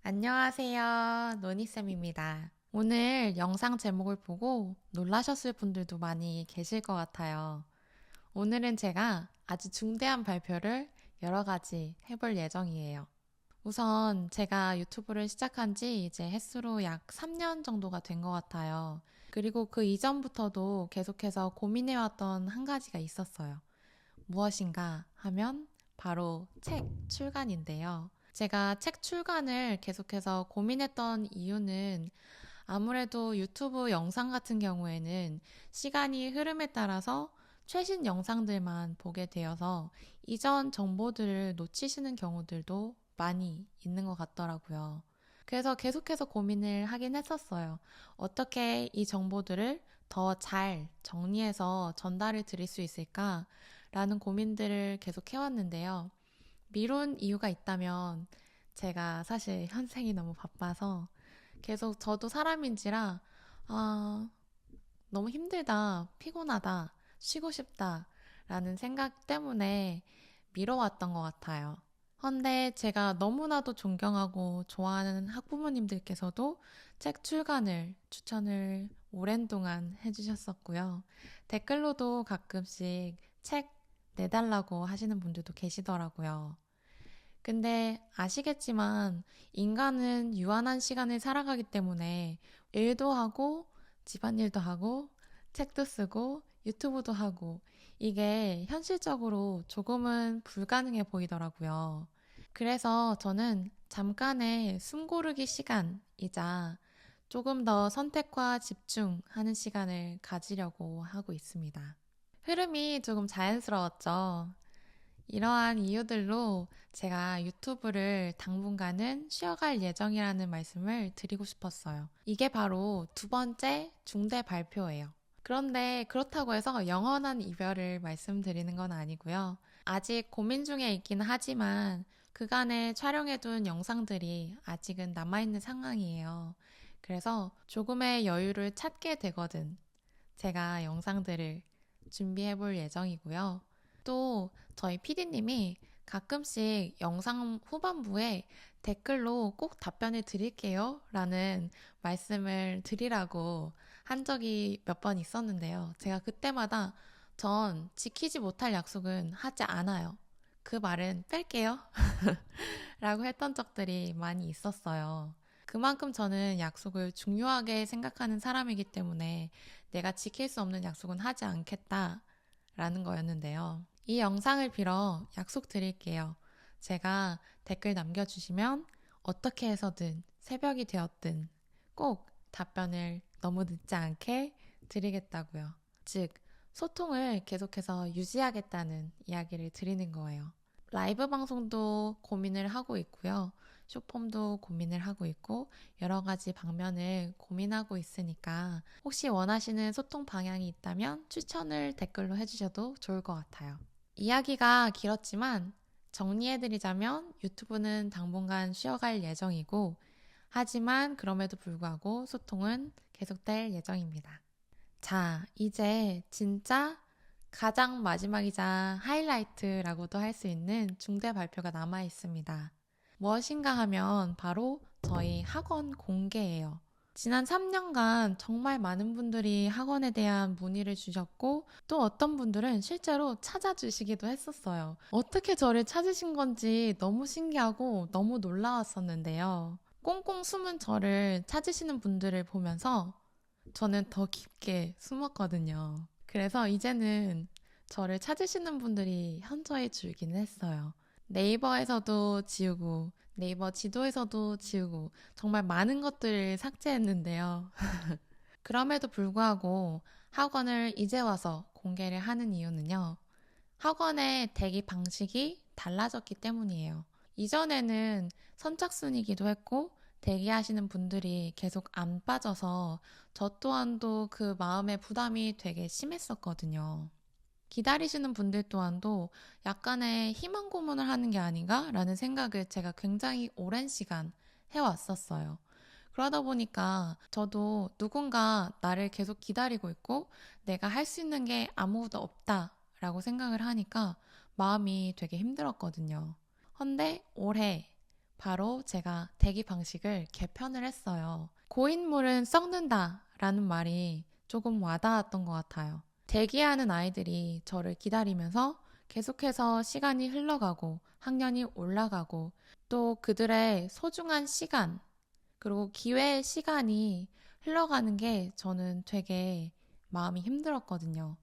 안녕하세요. 노니쌤입니다. 오늘 영상 제목을 보고 놀라셨을 분들도 많이 계실 것 같아요. 오늘은 제가 아주 중대한 발표를 여러 가지 해볼 예정이에요. 우선 제가 유튜브를 시작한 지 이제 햇수로 약 3년 정도가 된 것 같아요. 그리고 그 이전부터도 계속해서 고민해왔던 한 가지가 있었어요. 무엇인가 하면 바로 책 출간인데요. 제가 책 출간을 계속해서 고민했던 이유는 아무래도 유튜브 영상 같은 경우에는 시간이 흐름에 따라서 최신 영상들만 보게 되어서 이전 정보들을 놓치시는 경우들도 많이 있는 것 같더라고요. 그래서 계속해서 고민을 하긴 했었어요. 어떻게 이 정보들을 더 잘 정리해서 전달을 드릴 수 있을까? 라는 고민들을 계속 해왔는데요. 미룬 이유가 있다면 제가 사실 현생이 너무 바빠서 계속 저도 사람인지라 아, 너무 힘들다, 피곤하다, 쉬고 싶다 라는 생각 때문에 미뤄왔던 것 같아요. 헌데 제가 너무나도 존경하고 좋아하는 학부모님들께서도 책 출간을 추천을 오랜 동안 해주셨었고요. 댓글로도 가끔씩 책 내달라고 하시는 분들도 계시더라고요. 근데 아시겠지만 인간은 유한한 시간을 살아가기 때문에 일도 하고 집안일도 하고 책도 쓰고 유튜브도 하고 이게 현실적으로 조금은 불가능해 보이더라고요. 그래서 저는 잠깐의 숨 고르기 시간이자 조금 더 선택과 집중하는 시간을 가지려고 하고 있습니다. 흐름이 조금 자연스러웠죠. 이러한 이유들로 제가 유튜브를 당분간은 쉬어갈 예정이라는 말씀을 드리고 싶었어요. 이게 바로 두 번째 중대 발표예요. 그런데 그렇다고 해서 영원한 이별을 말씀드리는 건 아니고요. 아직 고민 중에 있긴 하지만 그간에 촬영해둔 영상들이 아직은 남아있는 상황이에요. 그래서 조금의 여유를 찾게 되거든 제가 영상들을 준비해 볼 예정이고요. 또 저희 PD님이 가끔씩 영상 후반부에 댓글로 꼭 답변을 드릴게요 라는 말씀을 드리라고 한 적이 몇 번 있었는데요. 제가 그때마다 전 지키지 못할 약속은 하지 않아요. 그 말은 뺄게요 라고 했던 적들이 많이 있었어요. 그만큼 저는 약속을 중요하게 생각하는 사람이기 때문에 내가 지킬 수 없는 약속은 하지 않겠다라는 거였는데요. 이 영상을 빌어 약속 드릴게요. 제가 댓글 남겨주시면 어떻게 해서든 새벽이 되었든 꼭 답변을 너무 늦지 않게 드리겠다고요. 즉, 소통을 계속해서 유지하겠다는 이야기를 드리는 거예요. 라이브 방송도 고민을 하고 있고요. 쇼폼도 고민을 하고 있고 여러 가지 방면을 고민하고 있으니까 혹시 원하시는 소통 방향이 있다면 추천을 댓글로 해주셔도 좋을 것 같아요. 이야기가 길었지만 정리해드리자면 유튜브는 당분간 쉬어갈 예정이고 하지만 그럼에도 불구하고 소통은 계속될 예정입니다. 자, 이제 진짜 가장 마지막이자 하이라이트라고도 할 수 있는 중대 발표가 남아 있습니다. 무엇인가 하면 바로 저희 학원 공개예요. 지난 3년간 정말 많은 분들이 학원에 대한 문의를 주셨고 또 어떤 분들은 실제로 찾아주시기도 했었어요. 어떻게 저를 찾으신 건지 너무 신기하고 너무 놀라웠었는데요. 꽁꽁 숨은 저를 찾으시는 분들을 보면서 저는 더 깊게 숨었거든요. 그래서 이제는 저를 찾으시는 분들이 현저히 줄기는 했어요. 네이버에서도 지우고, 네이버 지도에서도 지우고, 정말 많은 것들을 삭제했는데요. 그럼에도 불구하고 학원을 이제 와서 공개를 하는 이유는요. 학원의 대기 방식이 달라졌기 때문이에요. 이전에는 선착순이기도 했고, 대기하시는 분들이 계속 안 빠져서 저 또한도 그 마음의 부담이 되게 심했었거든요. 기다리시는 분들 또한도 약간의 희망 고문을 하는 게 아닌가라는 생각을 제가 굉장히 오랜 시간 해왔었어요. 그러다 보니까 저도 누군가 나를 계속 기다리고 있고 내가 할 수 있는 게 아무것도 없다라고 생각을 하니까 마음이 되게 힘들었거든요. 헌데 올해 바로 제가 대기 방식을 개편을 했어요. 고인물은 썩는다 라는 말이 조금 와닿았던 것 같아요. 대기하는 아이들이 저를 기다리면서 계속해서 시간이 흘러가고 학년이 올라가고 또 그들의 소중한 시간 그리고 기회의 시간이 흘러가는 게 저는 되게 마음이 힘들었거든요.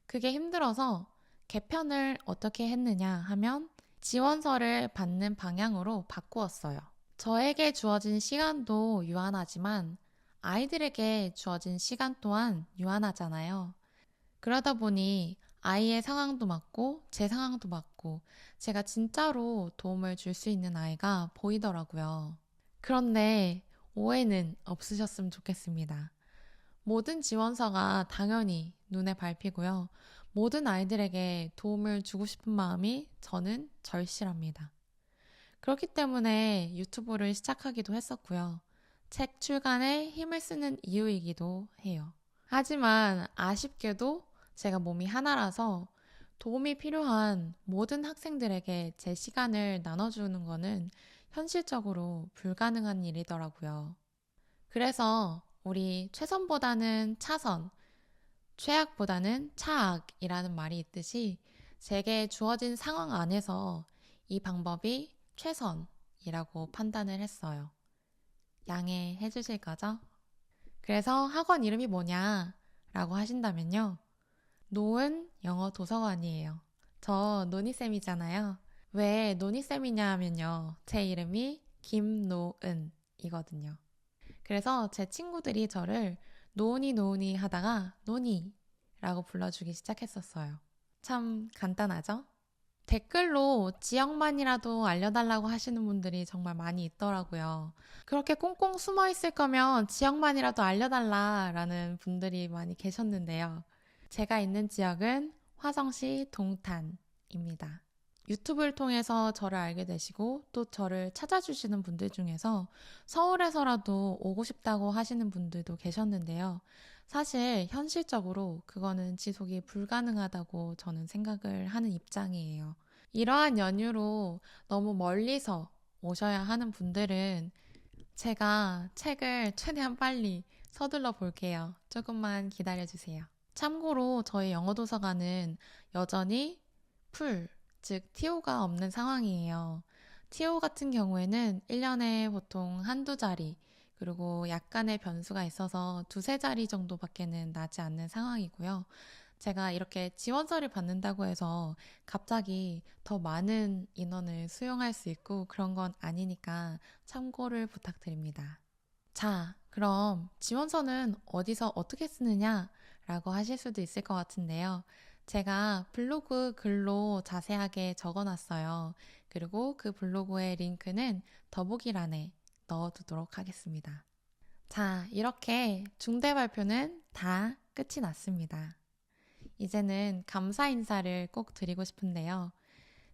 그게 힘들어서 개편을 어떻게 했느냐 하면 지원서를 받는 방향으로 바꾸었어요. 저에게 주어진 시간도 유한하지만 아이들에게 주어진 시간 또한 유한하잖아요. 그러다 보니 아이의 상황도 맞고 제 상황도 맞고 제가 진짜로 도움을 줄 수 있는 아이가 보이더라고요. 그런데 오해는 없으셨으면 좋겠습니다. 모든 지원서가 당연히 눈에 밟히고요. 모든 아이들에게 도움을 주고 싶은 마음이 저는 절실합니다. 그렇기 때문에 유튜브를 시작하기도 했었고요. 책 출간에 힘을 쓰는 이유이기도 해요. 하지만 아쉽게도 제가 몸이 하나라서 도움이 필요한 모든 학생들에게 제 시간을 나눠주는 거는 현실적으로 불가능한 일이더라고요. 그래서 우리 최선보다는 차선, 최악보다는 차악이라는 말이 있듯이 제게 주어진 상황 안에서 이 방법이 최선이라고 판단을 했어요. 양해해 주실 거죠? 그래서 학원 이름이 뭐냐? 라고 하신다면요. 노은 영어 도서관이에요. 저 노니쌤이잖아요. 왜 노니쌤이냐 하면요. 제 이름이 김노은이거든요. 그래서 제 친구들이 저를 노은이 노은이 하다가 노니라고 불러주기 시작했었어요. 참 간단하죠? 댓글로 지역만이라도 알려달라고 하시는 분들이 정말 많이 있더라고요. 그렇게 꽁꽁 숨어 있을 거면 지역만이라도 알려달라라는 분들이 많이 계셨는데요. 제가 있는 지역은 화성시 동탄입니다. 유튜브를 통해서 저를 알게 되시고 또 저를 찾아주시는 분들 중에서 서울에서라도 오고 싶다고 하시는 분들도 계셨는데요. 사실 현실적으로 그거는 지속이 불가능하다고 저는 생각을 하는 입장이에요. 이러한 연유로 너무 멀리서 오셔야 하는 분들은 제가 책을 최대한 빨리 서둘러 볼게요. 조금만 기다려주세요. 참고로 저희 영어 도서관은 여전히 풀, 즉 TO가 없는 상황이에요. TO 같은 경우에는 1년에 보통 한두 자리, 그리고 약간의 변수가 있어서 두세 자리 정도밖에는 나지 않는 상황이고요. 제가 이렇게 지원서를 받는다고 해서 갑자기 더 많은 인원을 수용할 수 있고 그런 건 아니니까 참고를 부탁드립니다. 자, 그럼 지원서는 어디서 어떻게 쓰느냐? 라고 하실 수도 있을 것 같은데요. 제가 블로그 글로 자세하게 적어놨어요. 그리고 그 블로그의 링크는 더보기란에 넣어두도록 하겠습니다. 자, 이렇게 중대 발표는 다 끝이 났습니다. 이제는 감사 인사를 꼭 드리고 싶은데요.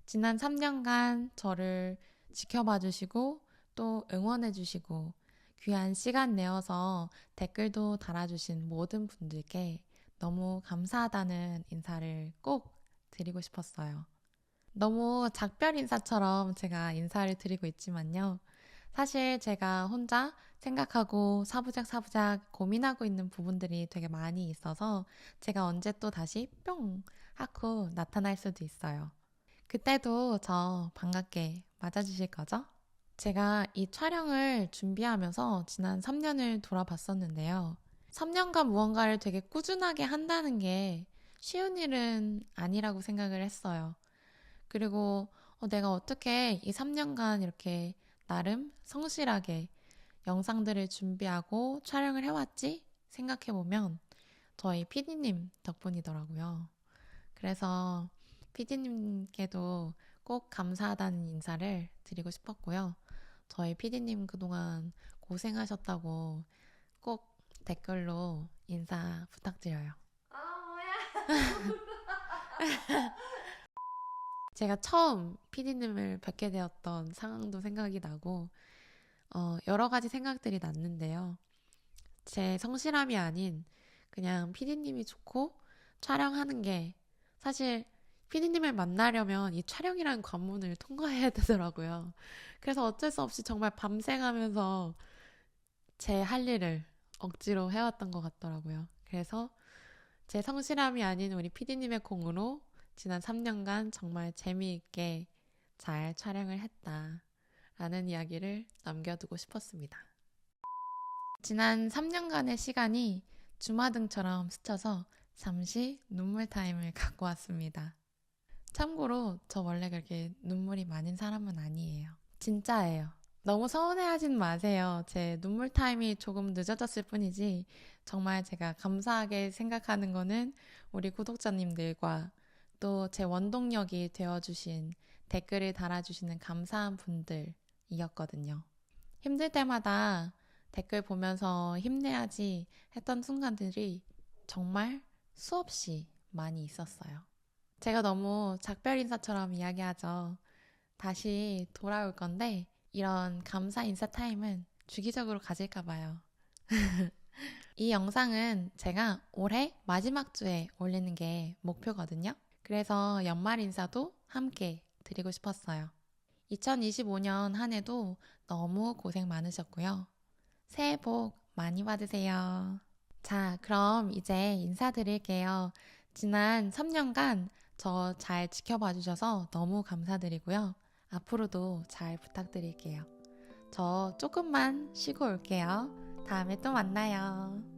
지난 3년간 저를 지켜봐 주시고 또 응원해 주시고 귀한 시간 내어서 댓글도 달아주신 모든 분들께 너무 감사하다는 인사를 꼭 드리고 싶었어요. 너무 작별 인사처럼 제가 인사를 드리고 있지만요. 사실 제가 혼자 생각하고 사부작사부작 고민하고 있는 부분들이 되게 많이 있어서 제가 언제 또 다시 뿅 하고 나타날 수도 있어요. 그때도 저 반갑게 맞아주실 거죠? 제가 이 촬영을 준비하면서 지난 3년을 돌아봤었는데요. 3년간 무언가를 되게 꾸준하게 한다는 게 쉬운 일은 아니라고 생각을 했어요. 그리고 내가 어떻게 이 3년간 이렇게 나름 성실하게 영상들을 준비하고 촬영을 해왔지? 생각해보면 저희 PD님 덕분이더라고요. 그래서 PD님께도 꼭 감사하다는 인사를 드리고 싶었고요. 저희 PD님 그동안 고생하셨다고 꼭 댓글로 인사 부탁드려요. 제가 처음 PD님을 뵙게 되었던 상황도 생각이 나고, 여러 가지 생각들이 났는데요. 제 성실함이 아닌 그냥 PD님이 좋고 촬영하는 게 사실 피디님을 만나려면 이 촬영이라는 관문을 통과해야 되더라고요. 그래서 어쩔 수 없이 정말 밤새가면서 제 할 일을 억지로 해왔던 것 같더라고요. 그래서 제 성실함이 아닌 우리 피디님의 공으로 지난 3년간 정말 재미있게 잘 촬영을 했다라는 이야기를 남겨두고 싶었습니다. 지난 3년간의 시간이 주마등처럼 스쳐서 잠시 눈물 타임을 갖고 왔습니다. 참고로 저 원래 그렇게 눈물이 많은 사람은 아니에요. 진짜예요. 너무 서운해하진 마세요. 제 눈물 타임이 조금 늦어졌을 뿐이지 정말 제가 감사하게 생각하는 거는 우리 구독자님들과 또 제 원동력이 되어주신 댓글을 달아주시는 감사한 분들이었거든요. 힘들 때마다 댓글 보면서 힘내야지 했던 순간들이 정말 수없이 많이 있었어요. 제가 너무 작별 인사처럼 이야기하죠. 다시 돌아올 건데 이런 감사 인사 타임은 주기적으로 가질까 봐요. 이 영상은 제가 올해 마지막 주에 올리는 게 목표거든요. 그래서 연말 인사도 함께 드리고 싶었어요. 2025년 한 해도 너무 고생 많으셨고요. 새해 복 많이 받으세요. 자, 그럼 이제 인사드릴게요. 지난 3년간 저 잘 지켜봐 주셔서 너무 감사드리고요. 앞으로도 잘 부탁드릴게요. 저 조금만 쉬고 올게요. 다음에 또 만나요.